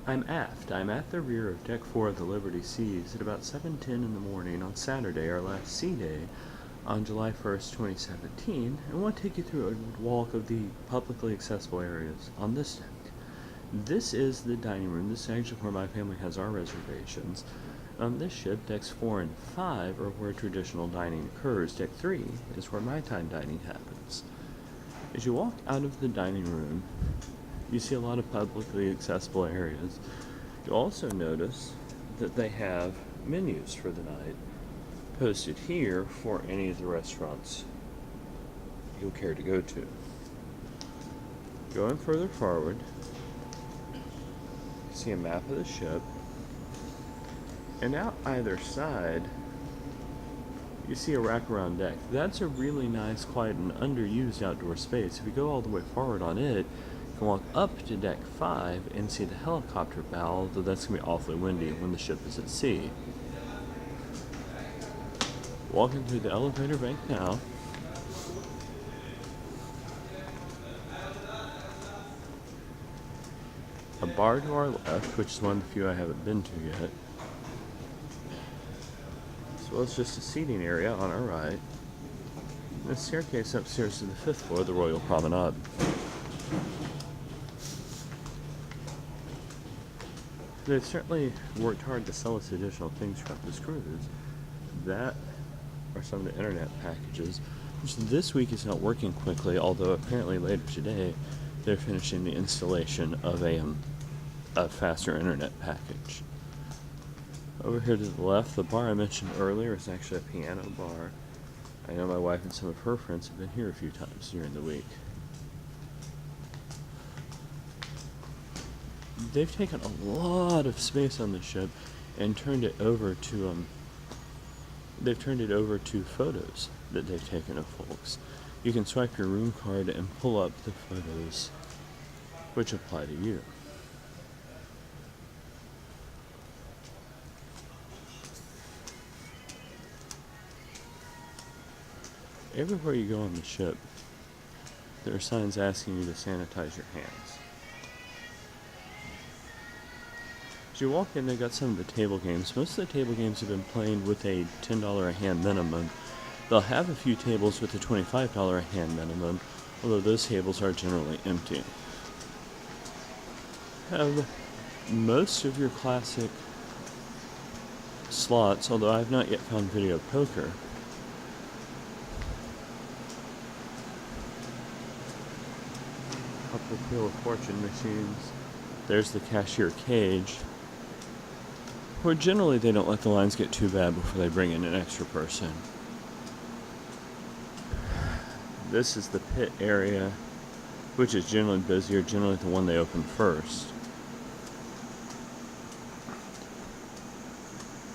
I'm aft. I'm at the rear of Deck 4 of the Liberty Seas at about 7:10 in the morning on Saturday, our last sea day, on July 1st, 2017, and want to take you through a walk of the publicly accessible areas on this deck. This is the dining room. This is actually where my family has our reservations. On this ship, Decks 4 and 5 are where traditional dining occurs. Deck 3 is where nighttime dining happens. As you walk out of the dining room, you see a lot of publicly accessible areas. You'll also notice that they have menus for the night posted here for any of the restaurants you'll care to go to. Going further forward, you see a map of the ship, and out either side you see a wraparound deck. That's a really nice, quiet, and underused outdoor space. If you go all the way forward on it, you can walk up to Deck 5 and see the helicopter bow, though that's going to be awfully windy when the ship is at sea. Walking through the elevator bank now. A bar to our left, which is one of the few I haven't been to yet. As well as just a seating area on our right. And a staircase upstairs to the 5th floor of the Royal Promenade. They've certainly worked hard to sell us additional things throughout this cruise. That are some of the internet packages, which this week is not working quickly, although apparently later today they're finishing the installation of a faster internet package. Over here to the left, the bar I mentioned earlier is actually a piano bar. I know my wife and some of her friends have been here a few times during the week. They've taken a lot of space on the ship and turned it over to photos that they've taken of folks. You can swipe your room card and pull up the photos which apply to you. Everywhere you go on the ship, there are signs asking you to sanitize your hands. As you walk in, they've got some of the table games. Most of the table games have been played with a $10 a hand minimum. They'll have a few tables with a $25 a hand minimum, although those tables are generally empty. Have most of your classic slots, although I have not yet found video poker. Couple of Wheel of Fortune machines. There's the cashier cage, where generally they don't let the lines get too bad before they bring in an extra person. This is the pit area, which is generally busier, generally the one they open first.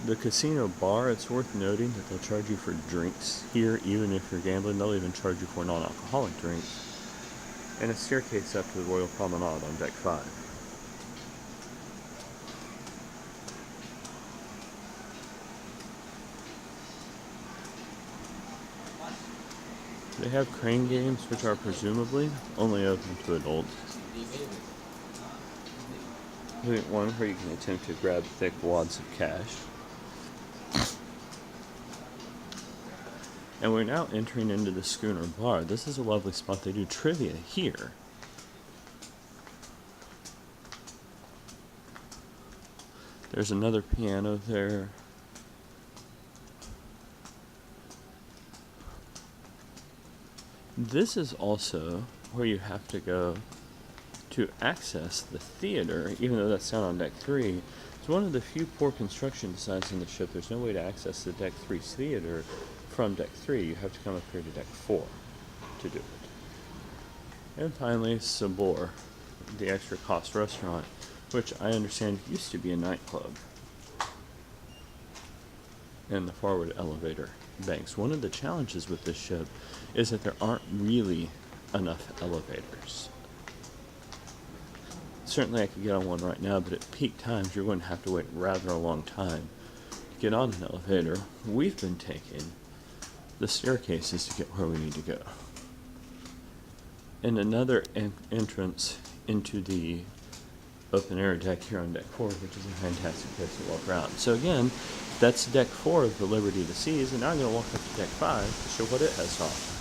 The casino bar, it's worth noting that they'll charge you for drinks here, even if you're gambling. They'll even charge you for non-alcoholic drinks. And a staircase up to the Royal Promenade on Deck 5. They have crane games, which are presumably only open to adults. Look at one where you can attempt to grab thick wads of cash. And we're now entering into the schooner bar. This is a lovely spot. They do trivia here. There's another piano there. This is also where you have to go to access the theater, even though that's down on Deck 3. It's one of the few poor construction designs in the ship. There's no way to access the Deck 3's theater from Deck 3. You have to come up here to Deck 4 to do it. And finally, Sabor, the extra cost restaurant, which I understand used to be a nightclub. And the forward elevator banks. One of the challenges with this ship is that there aren't really enough elevators. Certainly I could get on one right now, but at peak times you're going to have to wait rather a long time to get on an elevator. We've been taking the staircases to get where we need to go. And another entrance into the open air deck here on deck 4, which is a fantastic place to walk around. So again, that's deck 4 of the Liberty of the Seas, and now I'm going to walk up to deck 5 to show what it has to offer.